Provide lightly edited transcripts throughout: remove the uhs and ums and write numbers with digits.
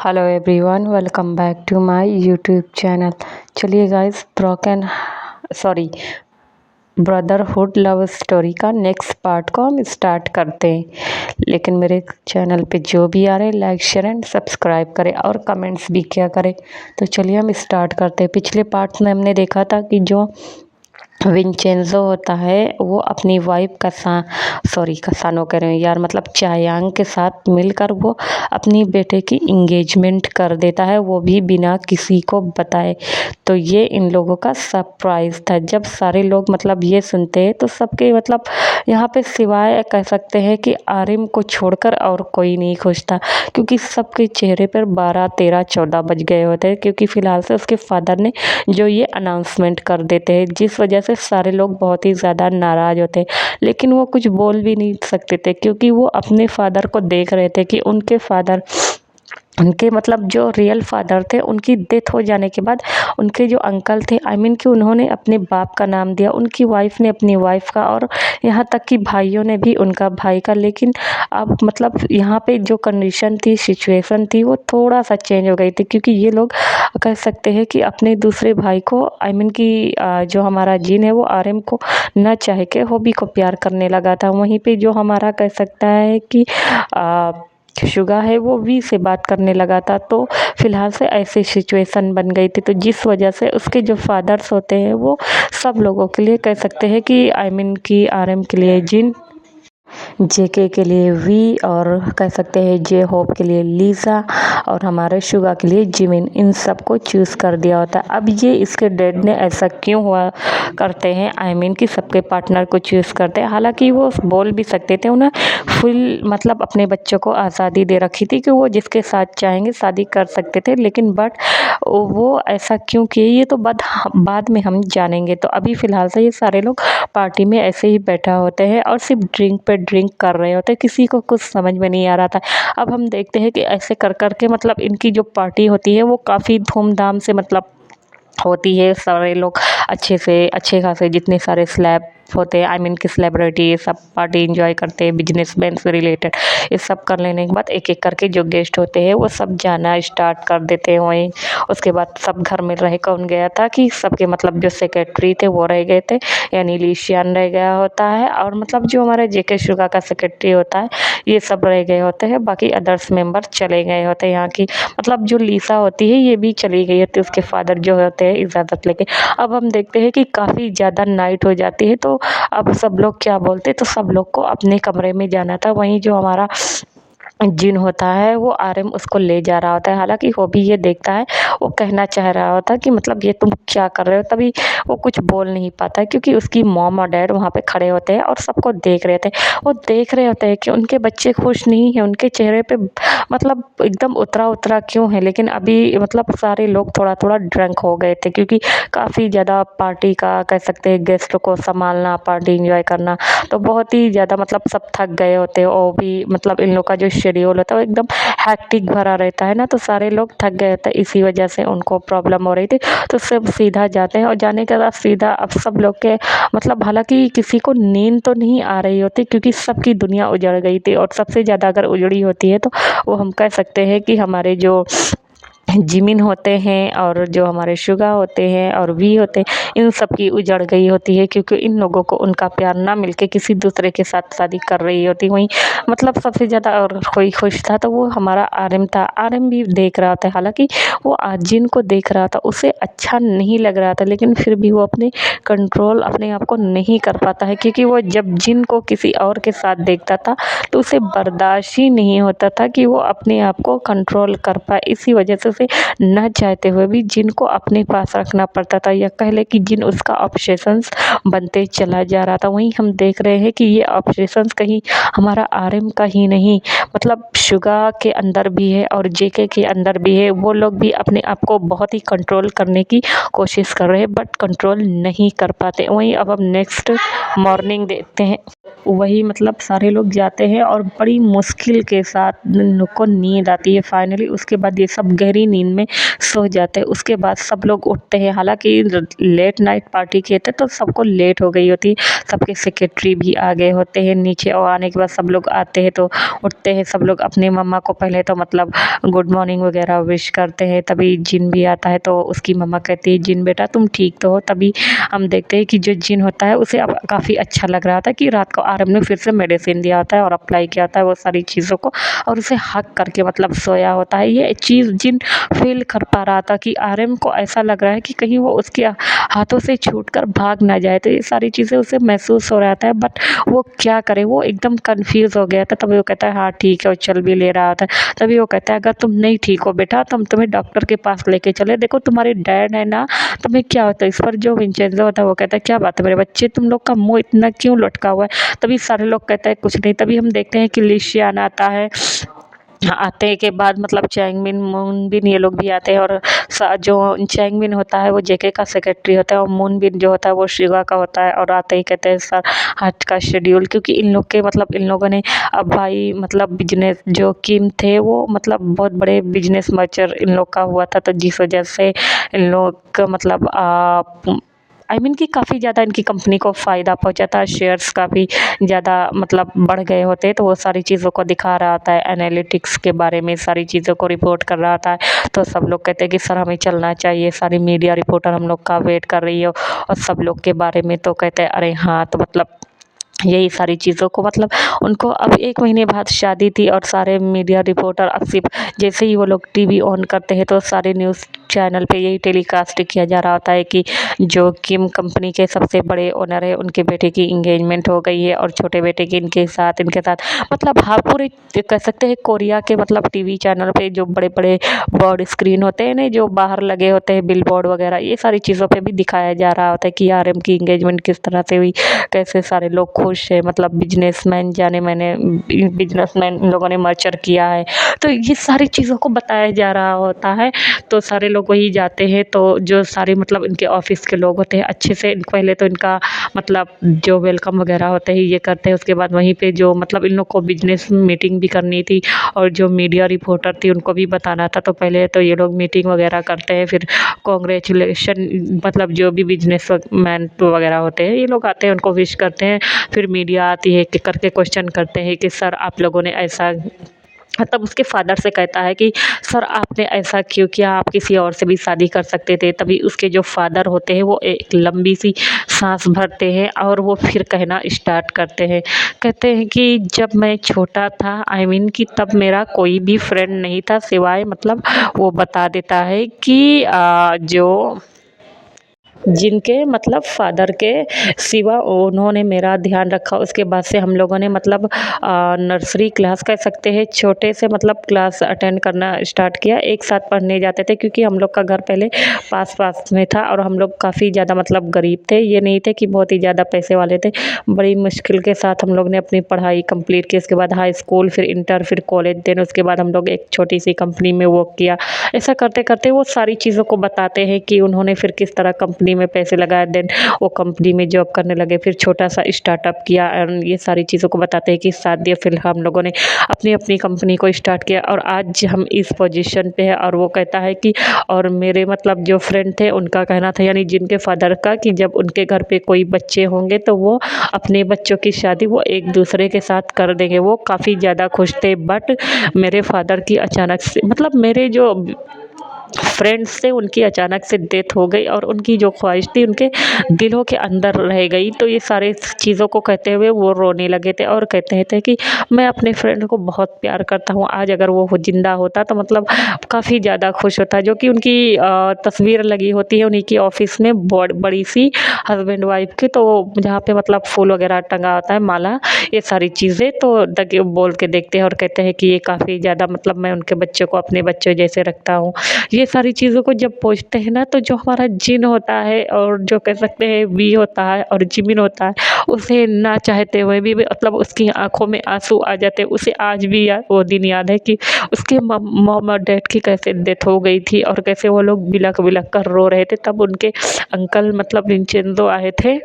Hello everyone, welcome back to my YouTube channel. चलिए guys, brotherhood love story का next part को हम start करते हैं। लेकिन मेरे चैनल पे जो भी आ रहे हैं, लाइक शेयर एंड सब्सक्राइब करें और कमेंट्स भी क्या करें। तो चलिए हम स्टार्ट करते हैं। पिछले पार्ट में हमने देखा था कि जो विंचेंजो होता है वो अपनी वाइफ कसानो कह रहे हैं यार, मतलब चायांग के साथ मिलकर वो अपनी बेटे की इंगेजमेंट कर देता है, वो भी बिना किसी को बताए। तो ये इन लोगों का सरप्राइज था। जब सारे लोग मतलब ये सुनते हैं तो सबके मतलब यहाँ पे सिवाय कह सकते हैं कि आरिम को छोड़कर और कोई नहीं खुश था, क्योंकि सबके चेहरे पर 12, 13, 14 बज गए होते हैं, क्योंकि फ़िलहाल से उसके फादर ने जो ये अनाउंसमेंट कर देते हैं, जिस वजह से सारे लोग बहुत ही ज़्यादा नाराज़ होते हैं। लेकिन वो कुछ बोल भी नहीं सकते थे, क्योंकि वो अपने फादर को देख रहे थे कि उनके मतलब जो रियल फादर थे, उनकी डेथ हो जाने के बाद उनके जो अंकल थे, कि उन्होंने अपने बाप का नाम दिया, उनकी वाइफ ने अपनी वाइफ का, और यहाँ तक कि भाइयों ने भी उनका भाई का। लेकिन अब मतलब यहाँ पे जो कंडीशन थी, सिचुएशन थी, वो थोड़ा सा चेंज हो गई थी, क्योंकि ये लोग कह सकते हैं कि अपने दूसरे भाई को कि जो हमारा जीन है वो आरएम को न चाह के हॉबी को प्यार करने लगा था। वहीं पे जो हमारा कह सकता है कि शुगा है वो वी से बात करने लगा था। तो फिलहाल से ऐसी सिचुएशन बन गई थी, तो जिस वजह से उसके जो फादर्स होते हैं वो सब लोगों के लिए कह सकते हैं कि कि आरएम के लिए जिन, जेके के लिए वी, और कह सकते हैं जे होप के लिए लीसा, और हमारे शुगा के लिए जिमिन, इन सब को चूज़ कर दिया होता है। अब ये इसके डैड ने ऐसा क्यों हुआ करते हैं, कि सबके पार्टनर को चूज़ करते हैं। हालांकि वो बोल भी सकते थे, उन्हें फुल मतलब अपने बच्चों को आज़ादी दे रखी थी कि वो जिसके साथ चाहेंगे शादी कर सकते थे, लेकिन बट वो ऐसा क्यों किए ये तो बाद में हम जानेंगे। तो अभी फ़िलहाल से ये सारे लोग पार्टी में ऐसे ही बैठा होते हैं और सिर्फ ड्रिंक पे ड्रिंक कर रहे होते हैं, किसी को कुछ समझ में नहीं आ रहा था। अब हम देखते हैं कि ऐसे कर कर के मतलब इनकी जो पार्टी होती है वो काफ़ी धूमधाम से मतलब होती है। सारे लोग अच्छे खासे जितने सारे स्लैब होते हैं, कि सेलिब्रिटी, ये सब पार्टी एंजॉय करते हैं, बिजनेसमैन से रिलेटेड। ये सब कर लेने के बाद एक एक करके जो गेस्ट होते हैं वो सब जाना स्टार्ट कर देते हैं वहीं। उसके बाद सब घर में रह कौन गया था कि सबके मतलब जो सेक्रेटरी थे वो रह गए थे, यानी लिशियन रह गया होता है, और मतलब जो हमारे जेके शुगा का सेक्रेटरी होता है ये सब रह गए होते हैं। बाकी अदर्स मेंबर चले गए होते हैं। यहाँ की मतलब जो लीसा होती है ये भी चली गई होती है, उसके फादर जो होते हैं इजाज़त लेके। अब हम देखते हैं कि काफ़ी ज़्यादा नाइट हो जाती है, तो अब सब लोग क्या बोलते, तो सब लोग को अपने कमरे में जाना था। वहीं जो हमारा जिन होता है वो आरएम उसको ले जा रहा होता है। हालांकि वो भी ये देखता है, वो कहना चाह रहा होता है कि मतलब ये तुम क्या कर रहे हो, तभी वो कुछ बोल नहीं पाता है, क्योंकि उसकी मॉम और डैड वहाँ पे खड़े होते हैं और सबको देख रहे थे। वो देख रहे होते हैं कि उनके बच्चे खुश नहीं हैं, उनके चेहरे पे मतलब एकदम उतरा उतरा क्यों है। लेकिन अभी मतलब सारे लोग थोड़ा थोड़ा ड्रंक हो गए थे, क्योंकि काफ़ी ज़्यादा पार्टी का कह सकते हैं, गेस्ट को संभालना, पार्टी इंजॉय करना, तो बहुत ही ज़्यादा मतलब सब थक गए होते हैं। और भी मतलब इन लोग का जो शेड्यूल होता है वो एकदम हैक्टिक भरा रहता है ना, तो सारे लोग थक गए थे, इसी वजह से उनको प्रॉब्लम हो रही थी। तो सब सीधा जाते हैं, और जाने के बाद सीधा अब सब लोग के मतलब हालांकि किसी को नींद तो नहीं आ रही होती, क्योंकि सबकी दुनिया उजड़ गई थी। और सबसे ज़्यादा अगर उजड़ी होती है तो वो हम कह सकते हैं कि हमारे जो जिमिन होते हैं, और जो हमारे शुगा होते हैं और वी होते हैं, इन सब की उजड़ गई होती है, क्योंकि इन लोगों को उनका प्यार ना मिलके किसी दूसरे के साथ शादी कर रही होती। वहीं मतलब सबसे ज़्यादा और कोई खुश था तो वो हमारा आरएम था। आरएम भी देख रहा था, हालांकि वो जिन को देख रहा था, उसे अच्छा नहीं लग रहा था, लेकिन फिर भी वो अपने आप को नहीं कर पाता है, क्योंकि वो जब जिन को किसी और के साथ देखता था तो उसे बर्दाश्त ही नहीं होता था कि वो अपने आप को कंट्रोल कर पाए। इसी वजह से उसे न चाहते हुए भी जिन को अपने पास रखना पड़ता था, या कह ले कि जिन उसका ऑब्सेशंस बनते चला जा रहा था। वहीं हम देख रहे हैं कि ये ऑब्सेशंस कहीं हमारा आरएम का ही नहीं, मतलब शुगा के अंदर भी है और जेके के अंदर भी है। वो लोग भी अपने आप को बहुत ही कंट्रोल करने की कोशिश कर रहे हैं, बट कंट्रोल नहीं कर पाते। वहीं अब हम नेक्स्ट मॉर्निंग देखते हैं। वही मतलब सारे लोग जाते हैं और बड़ी मुश्किल के साथ उन लोग को नींद आती है फाइनली। उसके बाद ये सब गहरी नींद में सो जाते हैं। उसके बाद सब लोग उठते हैं, हालाँकि लेट नाइट पार्टी किए थे तो सबको लेट हो गई होती। सबके सेक्रेटरी भी आ गए होते हैं नीचे, और आने के बाद सब लोग आते हैं तो उठते हैं सब लोग, अपने मम्मा को पहले तो मतलब गुड मॉर्निंग वगैरह विश करते हैं। तभी जिन भी आता है तो उसकी मम्मा कहती है, जिन बेटा तुम ठीक तो हो? तभी हम देखते हैं कि जो जिन होता है उसे अब काफ़ी अच्छा लग रहा था कि रात को आरम ने फिर से मेडिसिन दिया होता है और अप्लाई किया होता है वो सारी चीज़ों को, और उसे हक करके मतलब सोया होता है। ये चीज़ जिन फील कर पा रहा था कि आरएम को ऐसा लग रहा है कि कहीं वो उसके हाथों से छूटकर भाग ना जाए, तो ये सारी चीज़ें उसे महसूस हो रहा था। बट वो क्या करे, वो एकदम कंफ्यूज हो गया था। तभी वो कहता है हाँ ठीक है, वो चल भी ले रहा था। तभी वो कहता है अगर तुम नहीं ठीक हो बेटा तो हम तुम्हें डॉक्टर के पास लेके चले, देखो तुम्हारे डैड है ना, तुम्हें क्या होता है। इस पर जो विंचेंजो होता है वो कहता है क्या बात है मेरे बच्चे, तुम लोग का मुंह इतना क्यों लटका हुआ है? तभी सारे लोग कहते हैं कुछ नहीं। तभी हम देखते हैं कि लिशियन आता है। आते के बाद मतलब चैंगमिन मूनबिन ये लोग भी आते हैं, और जो चैंगमिन होता है वो जेके का सेक्रेटरी होता है, और मूनबिन जो होता है वो शिवा का होता है। और आते ही कहते हैं सर आज का शेड्यूल, क्योंकि इन लोग के मतलब इन लोगों ने अब भाई मतलब बिजनेस जो किम थे वो मतलब बहुत बड़े बिजनेस मर्चर इन लोग का हुआ था, तो जिस वजह से इन लोग का मतलब आई मीन कि काफ़ी ज़्यादा इनकी कंपनी को फ़ायदा पहुंचा था, शेयर्स काफ़ी ज़्यादा मतलब बढ़ गए होते, तो वो सारी चीज़ों को दिखा रहा था, एनालिटिक्स के बारे में सारी चीज़ों को रिपोर्ट कर रहा था। तो सब लोग कहते हैं कि सर हमें चलना चाहिए, सारी मीडिया रिपोर्टर हम लोग का वेट कर रही है, और सब लोग के बारे में तो कहते हैं अरे हाँ, तो मतलब यही सारी चीज़ों को मतलब उनको अब 1 महीने बाद शादी थी, और सारे मीडिया रिपोर्टर अब सिर्फ जैसे ही वो लोग टीवी ऑन करते हैं तो सारे न्यूज़ चैनल पे यही टेलीकास्ट किया जा रहा होता है कि जो किम कंपनी के सबसे बड़े ओनर है उनके बेटे की इंगेजमेंट हो गई है, और छोटे बेटे की इनके साथ मतलब हाँ पूरे कह सकते हैं कोरिया के मतलब टीवी चैनल पे जो बड़े बड़े बॉड स्क्रीन होते हैं ना, जो बाहर लगे होते हैं बिल बोर्ड वगैरह, ये सारी चीज़ों पे भी दिखाया जा रहा होता है कि आरएम की इंगेजमेंट किस तरह से हुई, कैसे सारे लोग खुश है, मतलब बिजनेसमैन जाने मैंने बिजनेसमैन इन लोगों ने मर्चर किया है, तो ये सारी चीज़ों को बताया जा रहा होता है। तो सारे लोग वही जाते हैं, तो जो सारे मतलब इनके ऑफिस के लोग होते हैं अच्छे से पहले तो इनका मतलब जो वेलकम वगैरह होते हैं ये करते हैं। उसके बाद वहीं पे जो मतलब इन लोग को बिजनेस मीटिंग भी करनी थी, और जो मीडिया रिपोर्टर थी उनको भी बताना था, तो पहले तो ये लोग मीटिंग वगैरह करते हैं, फिर कॉन्ग्रेचुलेशन मतलब जो भी बिजनेस मैन वगैरह होते हैं ये लोग आते हैं उनको विश करते हैं। फिर मीडिया आती है कि करके क्वेश्चन करते हैं कि सर आप लोगों ने ऐसा, तब उसके फादर से कहता है कि सर आपने ऐसा क्यों किया, आप किसी और से भी शादी कर सकते थे। तभी उसके जो फादर होते हैं वो एक लंबी सी सांस भरते हैं, और वो फिर कहना स्टार्ट करते हैं। कहते हैं कि जब मैं छोटा था आई मीन कि तब मेरा कोई भी फ्रेंड नहीं था सिवाय मतलब वो बता देता है कि जो जिनके मतलब फादर के सिवा उन्होंने मेरा ध्यान रखा। उसके बाद से हम लोगों ने मतलब नर्सरी क्लास कह सकते हैं, छोटे से मतलब क्लास अटेंड करना स्टार्ट किया, एक साथ पढ़ने जाते थे, क्योंकि हम लोग का घर पहले पास पास में था, और हम लोग काफ़ी ज़्यादा मतलब गरीब थे, ये नहीं थे कि बहुत ही ज़्यादा पैसे वाले थे। बड़ी मुश्किल के साथ हम लोग ने अपनी पढ़ाई कंप्लीट की, उसके बाद हाई स्कूल, फिर इंटर, फिर कॉलेज, देन उसके बाद हम लोग एक छोटी सी कंपनी में वर्क किया। ऐसा करते करते वो सारी चीज़ों को बताते हैं कि उन्होंने फिर किस तरह कंपनी में पैसे लगाए, देन वो कंपनी में जॉब करने लगे, फिर छोटा सा स्टार्टअप किया, एंड ये सारी चीज़ों को बताते हैं कि शादी फिर हम लोगों ने अपनी अपनी कंपनी को स्टार्ट किया, और आज हम इस पोजीशन पे है। और वो कहता है कि और मेरे मतलब जो फ्रेंड थे उनका कहना था, यानी जिनके फादर का, कि जब उनके घर पे कोई बच्चे होंगे तो वो अपने बच्चों की शादी वो एक दूसरे के साथ कर देंगे। वो काफ़ी ज़्यादा खुश थे, बट मेरे फादर की अचानक से मतलब मेरे जो फ्रेंड्स से उनकी अचानक से डेथ हो गई, और उनकी जो ख्वाहिश थी उनके दिलों के अंदर रह गई। तो ये सारे चीज़ों को कहते हुए वो रोने लगे थे, और कहते थे कि मैं अपने फ्रेंड को बहुत प्यार करता हूँ, आज अगर वो ज़िंदा होता तो मतलब काफ़ी ज़्यादा खुश होता। जो कि उनकी तस्वीर लगी होती है उन्हीं की ऑफिस में बड़ी सी हस्बैंड वाइफ की, तो जहाँ पे मतलब फूल वगैरह टंगा होता है, माला, ये सारी चीज़ें तो बोल के देखते हैं, और कहते हैं कि ये काफ़ी ज़्यादा मतलब मैं उनके बच्चों को अपने बच्चों जैसे रखता हूँ। ये सारी चीज़ों को जब पूछते हैं ना, तो जो हमारा जिन होता है, और जो कह सकते हैं वी होता है और जिमिन होता है, उसे ना चाहते हुए भी मतलब उसकी आंखों में आंसू आ जाते हैं। उसे आज भी वो दिन याद है कि उसके मॉम और डैड की कैसे डेथ हो गई थी, और कैसे वो लोग बिलख बिलख कर रो रहे थे। तब उनके अंकल मतलब विंचेंजो आए थे,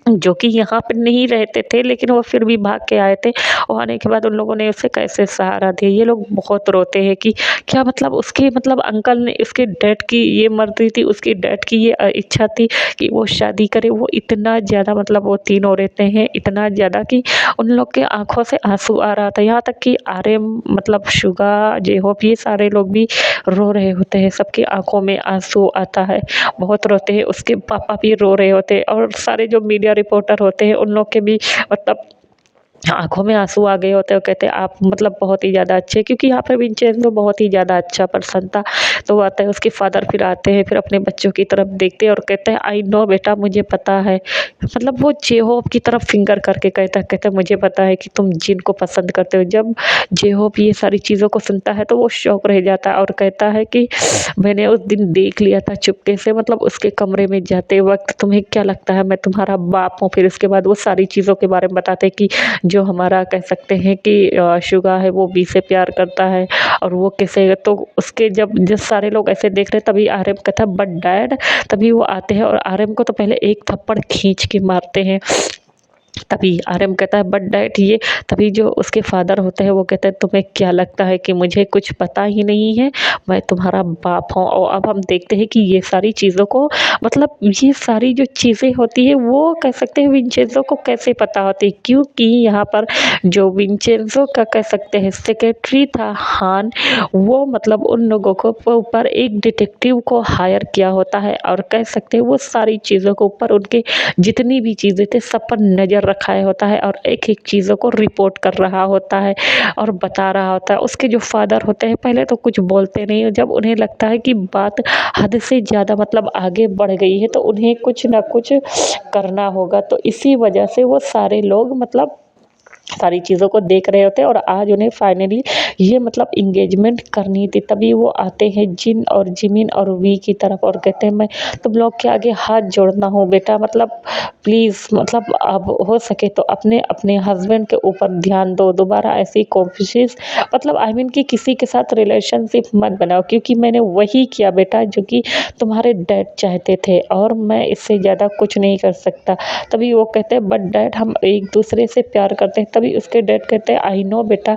जो कि यहाँ पे नहीं रहते थे, लेकिन वो फिर भी भाग के आए थे और आने के बाद उन लोगों ने उसे कैसे सहारा दिया। ये लोग बहुत रोते हैं कि क्या मतलब उसके मतलब अंकल ने उसके डैड की ये मर्ज़ी थी, उसकी डैड की ये इच्छा थी कि वो शादी करे। वो इतना ज़्यादा मतलब वो तीनों रहते हैं, इतना ज़्यादा कि उन लोग के आँखों से आँसू आ रहा था। यहाँ तक कि आर्यन मतलब शुगा, जे-होप ये सारे लोग भी रो रहे होते हैं, सबकी आँखों में आँसू आता है, बहुत रोते हैं। उसके पापा भी रो रहे होते हैं और सारे जो मीडिया रिपोर्टर होते हैं उन लोग के भी मतलब आँखों में आँसू आ गए होते हैं। वो कहते हैं आप मतलब बहुत ही ज़्यादा अच्छे, क्योंकि यहाँ पे विंचेंज़ो बहुत ही ज़्यादा अच्छा पर्सन था। तो वो आता है, उसके फादर फिर आते हैं, फिर अपने बच्चों की तरफ देखते हैं और कहते हैं आई नो बेटा मुझे पता है। मतलब वो जे-होप की तरफ फिंगर करके कहता है मुझे पता है कि तुम जिनको पसंद करते हो। जब जे-होप ये सारी चीज़ों को सुनता है तो वो शॉक रह जाता है और कहता है कि मैंने उस दिन देख लिया था चुपके से, मतलब उसके कमरे में जाते वक़्त। तुम्हें क्या लगता है मैं तुम्हारा बाप हूँ? फिर उसके बाद वो सारी चीज़ों के बारे में बताते हैं कि जो हमारा कह सकते हैं कि शुगा है वो बी से प्यार करता है और वो किसे, तो उसके जब सारे लोग ऐसे देख रहे हैं तभी आर्यन कहता है बट डैड, तभी वो आते हैं और आर्यन को तो पहले एक थप्पड़ खींच के मारते हैं। तभी आर्यन कहता है बट डैड ये, तभी जो उसके फादर होते हैं वो कहते हैं तुम्हें क्या लगता है कि मुझे कुछ पता ही नहीं है, मैं तुम्हारा बाप हूँ। और अब हम देखते हैं कि ये सारी चीज़ों को मतलब ये सारी जो चीज़ें होती है वो कह सकते हैं विंचेंज़ो को कैसे पता होती है, क्योंकि यहाँ पर जो विंचेंज़ो का कह सकते हैं सेक्रेटरी था हान, वो मतलब उन लोगों को ऊपर एक डिटेक्टिव को हायर किया होता है और कह सकते हैं वो सारी चीज़ों के ऊपर उनके जितनी भी चीज़ें थे सब पर नज़र रखाया होता है और एक-एक चीज़ों को रिपोर्ट कर रहा होता है और बता रहा होता है। उसके जो फादर होते हैं पहले तो कुछ बोलते नहीं हैं, जब उन्हें लगता है कि बात हद से ज़्यादा मतलब आगे बढ़ गई है तो उन्हें कुछ ना कुछ करना होगा। तो इसी वजह से वो सारे लोग मतलब सारी चीज़ों को देख रहे होते हैं और आज उन्हें फाइनली ये मतलब एंगेजमेंट करनी थी। तभी वो आते हैं जिन और जिमिन और वी की तरफ और कहते हैं मैं तुम लोग के आगे हाथ जोड़ता हूँ बेटा, मतलब प्लीज़ मतलब अब हो सके तो अपने अपने हस्बैंड के ऊपर ध्यान दो, दोबारा ऐसी कोशिश मतलब आई मीन कि किसी के साथ रिलेशनशिप मत बनाओ, क्योंकि मैंने वही किया बेटा जो कि तुम्हारे डैड चाहते थे और मैं इससे ज़्यादा कुछ नहीं कर सकता। तभी वो कहते हैं बट डैड हम एक दूसरे से प्यार करते हैं। तभी उसके डैड कहते हैं आई नो बेटा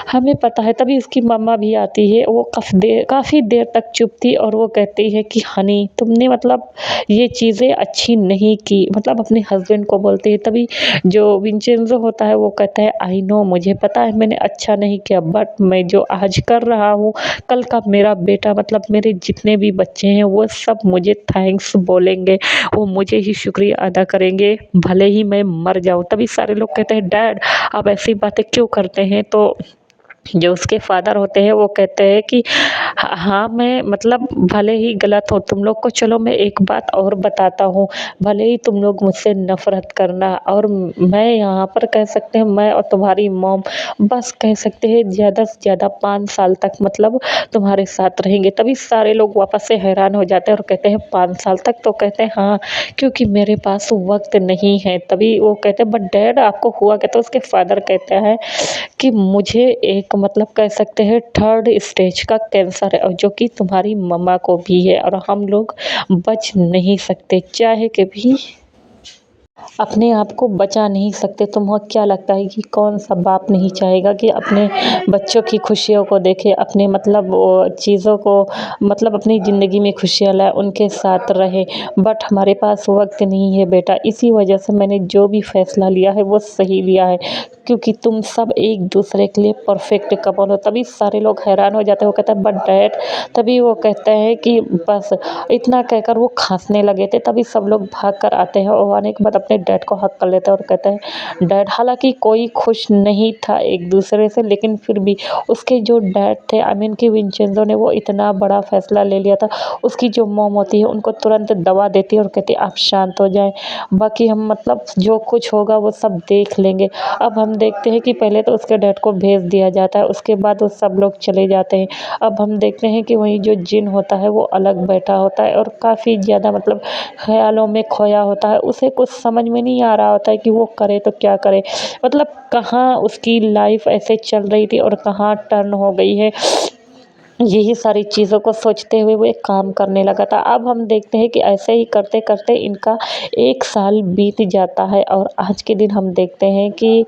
हमें पता है। तभी उसकी मम्मा भी आती है, वो काफ़ी देर तक चुप थी और वो कहती है कि हनी तुमने मतलब ये चीज़ें अच्छी नहीं की, मतलब अपने हस्बैंड को बोलती है। तभी जो विंचेंज़ो होता है वो कहता है आई नो मुझे पता है मैंने अच्छा नहीं किया, बट मैं जो आज कर रहा हूँ कल का मेरा बेटा मतलब मेरे जितने भी बच्चे हैं वो सब मुझे थैंक्स बोलेंगे, वो मुझे ही शुक्रिया अदा करेंगे भले ही मैं मर जाऊँ। तभी सारे लोग कहते हैं डैड आप ऐसी बातें क्यों करते हैं? तो जो उसके फादर होते हैं वो कहते हैं कि हाँ मैं मतलब भले ही गलत हो तुम लोग को, चलो मैं एक बात और बताता हूँ, भले ही तुम लोग मुझसे नफ़रत करना और मैं यहाँ पर कह सकते हैं मैं और तुम्हारी मॉम बस कह सकते हैं ज़्यादा से ज़्यादा 5 साल तक मतलब तुम्हारे साथ रहेंगे। तभी सारे लोग वापस से हैरान हो जाते हैं और कहते हैं 5 साल तक? तो कहते हैं हाँ, क्योंकि मेरे पास वक़्त नहीं है। तभी वो कहते हैं बट डैड आपको हुआ क्या? तो उसके फादर कहते हैं कि मुझे एक मतलब कह सकते हैं 3rd स्टेज का कैंसर है और जो कि तुम्हारी मम्मा को भी है और हम लोग बच नहीं सकते, चाहे कि भी अपने आप को बचा नहीं सकते। तुम्हें क्या लगता है कि कौन-सा बाप नहीं चाहेगा कि अपने बच्चों की खुशियों को देखे, अपने मतलब वो चीज़ों को मतलब अपनी ज़िंदगी में खुशियाँ लाए, उनके साथ रहे। बट हमारे पास वक़्त नहीं है बेटा, इसी वजह से मैंने जो भी फ़ैसला लिया है वो सही लिया है, क्योंकि तुम सब एक-दूसरे के लिए परफ़ेक्ट कपल हो। तभी सारे लोग हैरान हो जाते हैं, वो कहता है बट डैड, तभी वो कहते हैं कि बस इतना कहकर वो खाँसने लगे थे। तभी सब लोग भाग कर आते हैं और आने के बाद अपने डैड को हग कर लेते हैं और कहते हैं डैड, हालाँकि कोई खुश नहीं था एक-दूसरे से, लेकिन फिर भी उसके जो डैड थे आई मीन कि विंचेंज़ो ने वो इतना बड़ा फ़ैसला ले लिया था। उसकी जो मॉम होती है उनको तुरंत दवा देती है और कहती है आप शांत हो जाएँ, बाकी हम मतलब जो कुछ होगा वो सब देख लेंगे। अब हम देखते हैं कि पहले तो उसके डैड को भेज दिया जाता है, उसके बाद वो सब लोग चले जाते हैं। अब हम देखते हैं कि वहीं जो जिन होता है वो अलग बैठा होता है और काफ़ी ज़्यादा मतलब ख़्यालों में खोया होता है। उसे कुछ समझ में नहीं आ रहा होता है कि वो करे तो क्या करे? मतलब कहाँ उसकी लाइफ़ ऐसे चल रही थी और कहाँ टर्न हो गई है। यही सारी चीज़ों को सोचते हुए वो एक काम करने लगा था। अब हम देखते हैं कि ऐसे ही करते-करते इनका 1 साल बीत जाता है और आज के दिन हम देखते हैं कि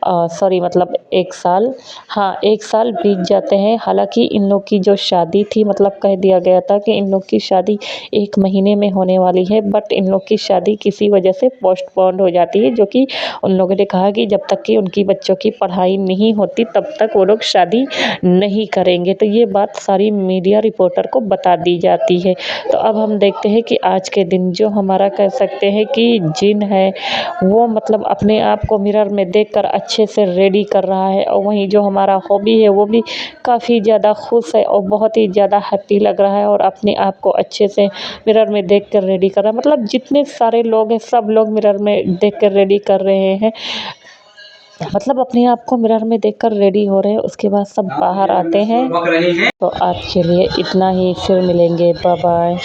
सॉरी मतलब 1 साल, हाँ, 1 साल बीत जाते हैं। हालाँकि इन लोग की जो शादी थी मतलब कह दिया गया था कि इन लोग की शादी 1 महीने में होने वाली है, बट इन लोग की शादी किसी वजह से पोस्टपोन्ड हो जाती है, जो कि उन लोगों ने कहा कि जब तक कि उनकी बच्चों की पढ़ाई नहीं होती तब तक वो लोग शादी नहीं करेंगे। तो ये बात सारी मीडिया रिपोर्टर को बता दी जाती है। तो अब हम देखते हैं कि आज के दिन जो हमारा कह सकते हैं कि जिन है वो मतलब अपने आप को मिरर में देखकर अच्छे से रेडी कर रहा है, और वहीं जो हमारा हॉबी है वो भी काफ़ी ज़्यादा खुश है और बहुत ही ज़्यादा हैप्पी लग रहा है और अपने आप को अच्छे से मिरर में देख कर रेडी कर रहा है। मतलब जितने सारे लोग हैं सब लोग मिरर में देख कर रेडी कर रहे हैं, मतलब अपने आप को मिरर में देखकर रेडी हो रहे हैं। उसके बाद सब बाहर आते हैं। तो आज के लिए इतना ही, फिर मिलेंगे, बाय बाय।